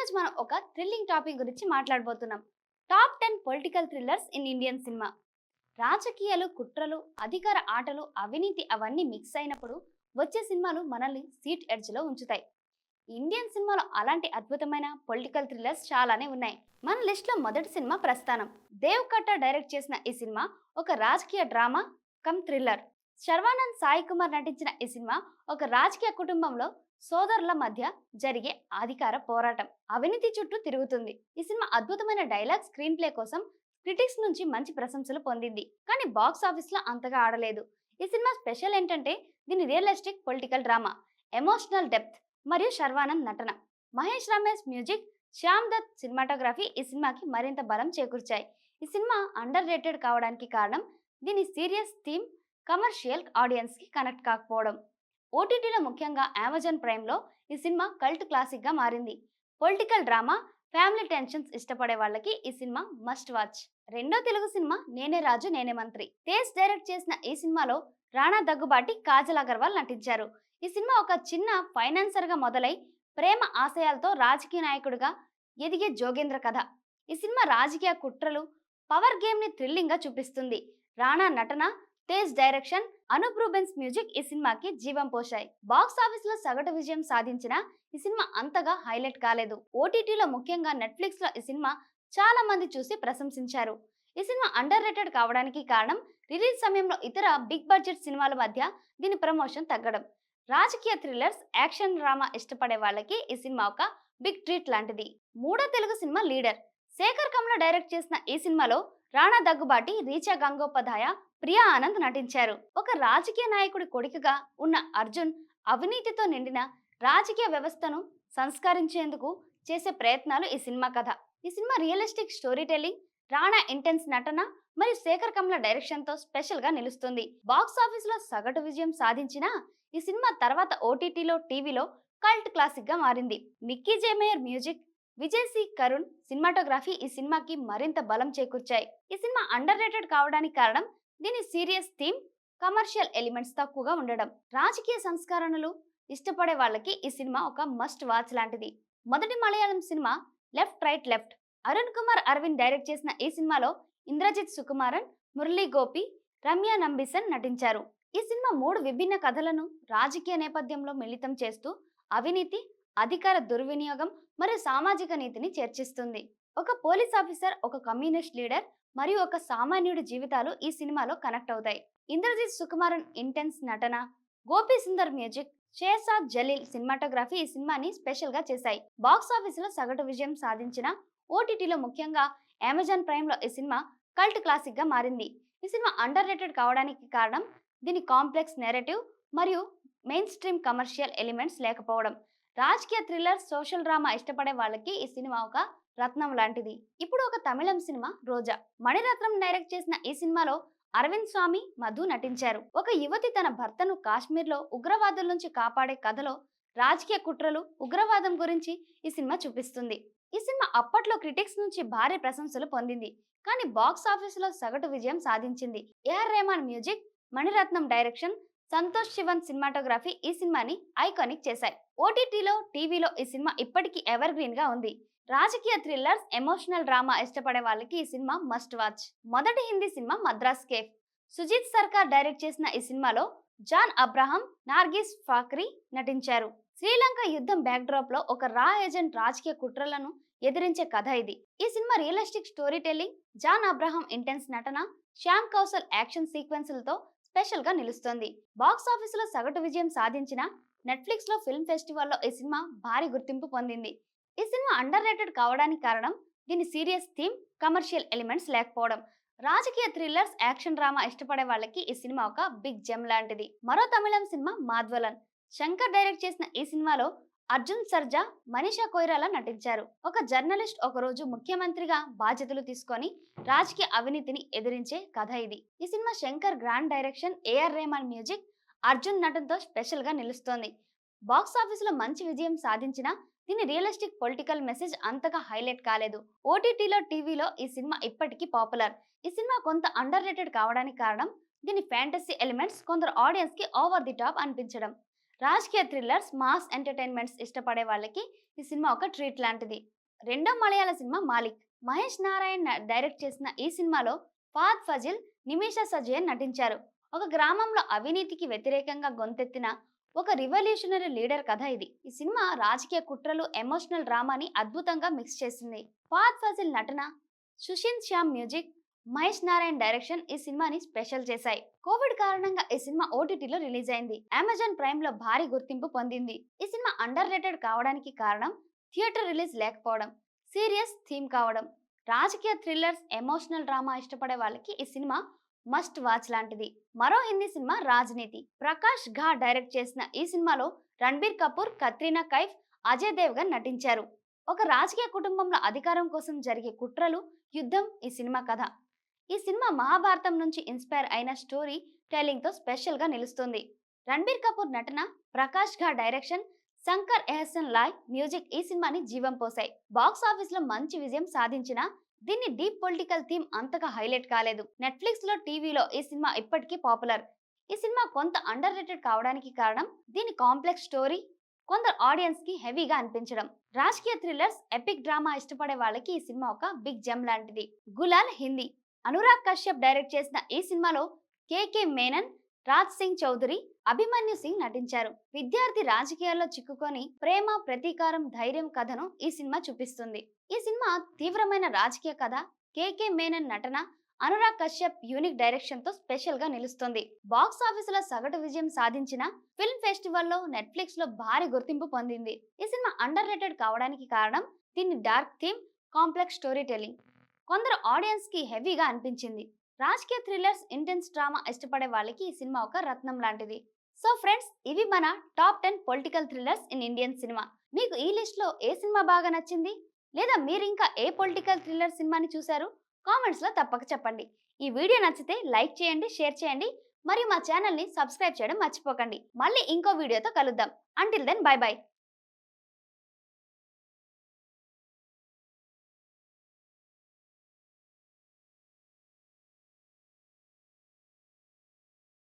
ఈరోజు మనం ఒక థ్రిల్లింగ్ టాపిక్ గురించి మాట్లాడబోతున్నాం. Top 10 political thrillers in Indian cinema. రాజకీయాలు, కుట్రలు, అధికార ఆటలు, అవినీతి అవన్నీ మిక్స్ అయినప్పుడు వచ్చే సినిమాలు మనల్ని సీట్ ఎడ్జ్‌లో ఉంచుతాయి. ఇండియన్ సినిమాలో అలాంటి అద్భుతమైన పొలిటికల్ థ్రిల్లర్స్ చాలానే ఉన్నాయి. మన లిస్ట్లో మొదటి సినిమా ప్రస్థానం. దేవ్ కట్టా డైరెక్ట్ చేసిన ఈ సినిమా ఒక రాజకీయ drama come thriller. Sharwanand, Sai Kumar నటించిన ఈ సినిమా ఒక రాజకీయ కుటుంబంలో సోదరుల మధ్య జరిగే అధికార పోరాటం, అవినీతి చుట్టూ తిరుగుతుంది. ఈ సినిమా అద్భుతమైన డైలాగ్, స్క్రీన్ ప్లే కోసం క్రిటిక్స్ నుంచి మంచి ప్రశంసలు పొందింది. కానీ బాక్స్ ఆఫీస్ లో అంతగా ఆడలేదు. ఈ సినిమా స్పెషల్ ఏంటంటే దీని realistic political drama, emotional depth మరియు శర్వానంద్ నటన. మహేష్ రమేష్ మ్యూజిక్, శ్యామ్ దత్ సినిమాటోగ్రఫీ ఈ సినిమాకి మరింత బలం చేకూర్చాయి. ఈ సినిమా అండర్ రేటెడ్ కావడానికి కారణం దీని సీరియస్ థీమ్ కమర్షియల్ ఆడియన్స్ కి కనెక్ట్ కాకపోవడం. ఓటీటీలో ముఖ్యంగా అమెజాన్ ప్రైమ్లో ఈ సినిమా కల్ట్ క్లాసిక్గా మారింది. పొలిటికల్ డ్రామా, ఫ్యామిలీ టెన్షన్స్ ఇష్టపడే వాళ్ళకి ఈ సినిమా మస్ట్ వాచ్. రెండో తెలుగు సినిమా నేనే రాజు నేనే మంత్రి. తేజ్ డైరెక్ట్ చేసిన ఈ సినిమాలో రాణా దగ్గుబాటి, కాజల్ అగర్వాల్ నటించారు. ఈ సినిమా ఒక చిన్న ఫైనాన్సర్గా మొదలై ప్రేమ ఆశయాలతో రాజకీయ నాయకుడిగా ఎదిగే జోగేంద్ర కథ. ఈ సినిమా రాజకీయ కుట్రలు, పవర్ గేమ్ ని థ్రిల్లింగ్ గా చూపిస్తుంది. రాణా నటన, తేజ్ డైరెక్షన్, అనూప్ రూబెన్స్ మ్యూజిక్ ఈ సినిమాకి జీవం పోశాయి. బాక్స్ ఆఫీస్ లో సగటు విజయం సాధించిన ఈ సినిమా అంతగా హైలైట్ కాలేదు. ఓటీటీలో ముఖ్యంగా నెట్ఫ్లిక్స్ లో ఈ సినిమా చాలా మంది చూసి ప్రశంసించారు. ఈ సినిమా అండర్ రేటెడ్ కావడానికి కారణం రిలీజ్ సమయంలో ఇతర బిగ్ బడ్జెట్ సినిమాల మధ్య దీని ప్రమోషన్ తగ్గడం. రాజకీయ థ్రిల్లర్స్, యాక్షన్ డ్రామా ఇష్టపడే వాళ్ళకి ఈ సినిమా ఒక బిగ్ ట్రీట్ లాంటిది. మూడో Telugu cinema leader. Sekhar Kammula direct చేసిన ఈ సినిమాలో రాణా దగ్గుబాటి, రీచా గంగోపాధ్యాయ, ప్రియా ఆనంద్ నటించారు. ఒక రాజకీయ నాయకుడి కొడుకుగా ఉన్న అర్జున్ అవినీతితో నిండిన రాజకీయ వ్యవస్థను సంస్కరించేందుకు చేసే ప్రయత్నాలు ఈ సినిమా కథ. ఈ cinema realistic story telling, Rana intense నటన మరియు శేఖర్ కమ్ల డైరెక్షన్ తో స్పెషల్ గా నిలుస్తుంది. బాక్స్ ఆఫీస్ లో సగటు విజయం సాధించిన ఈ సినిమా తర్వాత ఓటీటీలో, టీవీలో కల్ట్ క్లాసిక్ గా మారింది. Mickey J Meyer music, Vijay C Karun cinematography ఈ సినిమాకి మరింత బలం చేకూర్చాయి. ఈ సినిమా అండర్ రేటెడ్ కావడానికి కారణం దీని సీరియస్ థీమ్, కమర్షియల్ ఎలిమెంట్స్ తక్కువగా ఉండడం. రాజకీయ సంస్కరణలు ఇష్టపడే వాళ్ళకి ఈ సినిమా ఒక మస్ట్ వాచ్ లాంటిది. మొదటి Malayalam cinema left right left. Arun Kumar Aravind direct చేసిన ఈ సినిమాలో ఇంద్రజిత్ సుకుమారన్, మురళీ గోపి, రమ్య నంబిసన్ నటించారు. ఈ సినిమా 3 విభిన్న కథలను రాజకీయ నేపథ్యంలో మిళితం చేస్తూ అవినీతి, అధికార దుర్వినియోగం మరియు సామాజిక నీతిని చర్చిస్తుంది. ఒక పోలీస్ ఆఫీసర్, ఒక కమ్యూనిస్ట్ లీడర్ మరియు ఒక సామాన్యుడి జీవితాలు ఈ సినిమాలో కనెక్ట్ అవుతాయి. ఇంద్రజిత్ సుకుమారన్ ఇంటెన్స్ నటన, గోపి సుందర్ మ్యూజిక్, షేర్షాద్ జలీల్ సినిమాటోగ్రఫీ ఈ సినిమాని స్పెషల్ గా చేశాయి. బాక్స్ ఆఫీస్ లో సగటు విజయం సాధించిన ఓటీటీలో ముఖ్యంగా అమెజాన్ ప్రైమ్ లో ఈ సినిమా కల్ట్ క్లాసిక్ గా మారింది. ఈ సినిమా అండర్ రేటెడ్ కావడానికి కారణం దీని కాంప్లెక్స్ నెరేటివ్ మరియు మెయిన్ స్ట్రీమ్ కమర్షియల్ ఎలిమెంట్స్ లేకపోవడం. రాజకీయ థ్రిల్లర్, సోషల్ డ్రామా ఇష్టపడే వాళ్ళకి ఈ సినిమా ఒక రత్నం లాంటిది. ఇప్పుడు ఒక తమిళం సినిమా రోజా. మణిరత్నం డైరెక్ట్ చేసిన ఈ సినిమాలో అరవింద్ స్వామి, మధు నటించారు. ఒక యువతి తన భర్తను కాశ్మీర్లో ఉగ్రవాదుల నుంచి కాపాడే కథలో రాజకీయ కుట్రలు, ఉగ్రవాదం గురించి ఈ సినిమా చూపిస్తుంది. ఈ సినిమా అప్పట్లో క్రిటిక్స్ నుంచి భారీ ప్రశంసలు పొందింది. కానీ బాక్స్ ఆఫీస్ లో సగటు విజయం సాధించింది. A R Rahman music, Mani Ratnam direction, Santosh Sivan cinematography ఈ సినిమాని ఐకానిక్ చేశాయి. ఓటీటీలో, టీవీలో ఈ సినిమా ఇప్పటికీ ఎవర్ గ్రీన్ గా ఉంది. రాజకీయ థ్రిల్లర్స్, ఎమోషనల్ డ్రామా ఇష్టపడే వాళ్ళకి ఈ సినిమా మస్ట్ వాచ్. మొదటి హిందీ సినిమా మద్రాస్ కేఫ్. సుజిత్ సర్కార్ డైరెక్ట్ చేసిన ఈ సినిమాలో జాన్ అబ్రహం, నార్గిస్ ఫాక్రీ నటించారు. శ్రీలంక యుద్ధం బ్యాక్ డ్రాప్ లో ఒక రా ఏజెంట్ రాజకీయ కుట్రలను ఎదిరించే కథ ఇది. ఈ cinema realistic story telling, John Abraham intense నటన, శ్యామ్ కౌశల్ యాక్షన్ సీక్వెన్స్లతో స్పెషల్ గా నిలుస్తుంది. బాక్స్ ఆఫీస్ లో సగటు విజయం సాధించిన నెట్ఫ్లిక్స్ లో ఫిల్మ్ ఫెస్టివల్లో ఈ సినిమా భారీ గుర్తింపు పొందింది. ఈ సినిమా అండర్ రేటెడ్ కావడానికి కారణం దీని సీరియస్ థీమ్, కమర్షియల్ ఎలిమెంట్స్ లేకపోవడం. రాజకీయ థ్రిల్లర్స్, యాక్షన్ డ్రామా ఇష్టపడే వాళ్ళకి ఈ సినిమా ఒక బిగ్ జెమ్ లాంటిది. మరో తమిళం సినిమా మాధవలన్. శంకర్ డైరెక్ట్ చేసిన ఈ సినిమాలో అర్జున్ సర్జా, మనీషా కొయిరాలా నటించారు. ఒక జర్నలిస్ట్ ఒకరోజు ముఖ్యమంత్రిగా బాధ్యతలు తీసుకొని రాజకీయ అవినీతిని ఎదిరించే కథ ఇది. ఈ cinema Shankar grand direction, A R Rahman music, Arjun నటనతో స్పెషల్ గా నిలుస్తోంది. బాక్స్ ఆఫీస్ లో మంచి విజయం సాధించిన దీని రియలిస్టిక్ పొలిటికల్ మెసేజ్ అంతగా హైలైట్ కాలేదు. ఓటీటీలో, టీవీలో ఈ సినిమా ఇప్పటికీ పాపులర్. ఈ సినిమా కొంత అండర్ రేటెడ్ కావడానికి కారణం దీని ఫ్యాంటసీ ఎలిమెంట్స్ కొందరు ఆడియన్స్ కి ఓవర్ ది టాప్ అనిపించడం. రాజకీయ థ్రిల్లర్స్, మాస్ ఎంటర్టైన్మెంట్స్ ఇష్టపడే వాళ్ళకి ఈ సినిమా ఒక ట్రీట్ లాంటిది. రెండో మలయాళ సినిమా మాలిక్. మహేష్ నారాయణ్ డైరెక్ట్ చేసిన ఈ సినిమాలో ఫాద్ ఫజిల్, నిమిషా సజయన్ నటించారు. ఒక గ్రామంలో అవినీతికి వ్యతిరేకంగా గొంతెత్తిన ఒక రివల్యూషనరీ లీడర్ కథ ఇది. ఈ సినిమా రాజకీయ కుట్రలు, ఎమోషనల్ డ్రామాని అద్భుతంగా మిక్స్ చేసింది. ఫాద్ ఫజిల్ నటన, సుషింత్ శ్యామ్ మ్యూజిక్, మహేష్ నారాయణ్ డైరెక్షన్ ఈ సినిమాని స్పెషల్ చేశాయి. కోవిడ్ కారణంగా ఈ సినిమా ఓటీటీలో రిలీజ్ అయింది. అమెజాన్ ప్రైమ్ లో భారీ గుర్తింపు పొందింది. ఈ సినిమా అండర్ రేటెడ్ కావడానికి కారణం థియేటర్ రిలీజ్ లేకపోవడం, సీరియస్ థీమ్ కావడం. రాజకీయ థ్రిల్లర్స్, ఎమోషనల్ డ్రామా ఇష్టపడే వాళ్ళకి ఈ సినిమా మస్ట్ వాచ్ లాంటిది. మరో హిందీ సినిమా రాజనీతి. ప్రకాష్ ఘా డైరెక్ట్ చేసిన ఈ సినిమాలో రణబీర్ కపూర్, కత్రినా కైఫ్, అజయ్ దేవ్గన్ నటించారు. ఒక రాజకీయ కుటుంబంలో అధికారం కోసం జరిగే కుట్రలు, యుద్ధం ఈ సినిమా కథ. ఈ సినిమా మహాభారతం నుంచి ఇన్స్పైర్ అయిన స్టోరీ టెల్లింగ్ తో స్పెషల్ గా నిలుస్తుంది. రణబీర్ కపూర్ నటన, ప్రకాష్ ఘా డైరెక్షన్, శంకర్ ఎహసన్ లాయ్ మ్యూజిక్ ఈ సినిమాని జీవం పోసాయి. బాక్స్ ఆఫీస్ లో మంచి విజయం సాధించిన దీన్ని డీప్ పొలిటికల్ థీమ్ అంతగా హైలైట్ కాలేదు. నెట్ఫ్లిక్స్ లో, టీవీలో ఈ సినిమా ఇప్పటికీ పాపులర్. ఈ సినిమా కొంత అండర్ రేటెడ్ కావడానికి కారణం దీని కాంప్లెక్స్ స్టోరీ, కొందరు ఆడియన్స్ కి హెవీగా అనిపించడం. రాజకీయ థ్రిల్లర్స్, ఎపిక్ డ్రామా ఇష్టపడే వాళ్ళకి ఈ సినిమా ఒక బిగ్ జెమ్ లాంటిది. గులాల్ హిందీ. అనురాగ్ కశ్యప్ డైరెక్ట్ చేసిన ఈ సినిమాలో కేకే మేనన్, రాజ్ సింగ్ చౌదరి, అభిమన్యు సింగ్ నటించారు. విద్యార్థి రాజకీయాల్లో చిక్కుకొని ప్రేమ, ప్రతీకారం, ధైర్యం కథను ఈ సినిమా చూపిస్తుంది. ఈ సినిమా తీవ్రమైన రాజకీయ కథ, కేకే మేనన్ నటన, అనురాగ్ కశ్యప్ యూనిక్ డైరెక్షన్ తో స్పెషల్ గా నిలుస్తుంది. బాక్స్ ఆఫీస్ లో సగటు విజయం సాధించిన ఫిల్మ్ ఫెస్టివల్లో, నెట్ఫ్లిక్స్ లో భారీ గుర్తింపు పొందింది. ఈ సినిమా అండర్ రేటెడ్ కావడానికి కారణం దీని dark theme, complex story telling. కొందరు ఆడియన్స్ కి హెవీగా అనిపించింది. రాజకీయ థ్రిల్లర్స్, ఇంటెన్స్ డ్రామా ఇష్టపడే వాళ్ళకి ఈ సినిమా ఒక రత్నం లాంటిది. సో ఫ్రెండ్స్, ఇవి మన top 10 political thrillers in Indian cinema. మీకు ఈ లిస్ట్ లో ఏ సినిమా బాగా నచ్చింది, లేదా మీరు ఇంకా ఏ పొలిటికల్ థ్రిల్లర్ సినిమాని చూశారు? కామెంట్స్ లో తప్పక చెప్పండి. ఈ వీడియో నచ్చితే లైక్ చేయండి, షేర్ చేయండి, మరియు మా ఛానల్ ని సబ్స్క్రైబ్ చేయడం మర్చిపోకండి. మళ్ళీ ఇంకో వీడియోతో కలుద్దాం. Until then, bye by.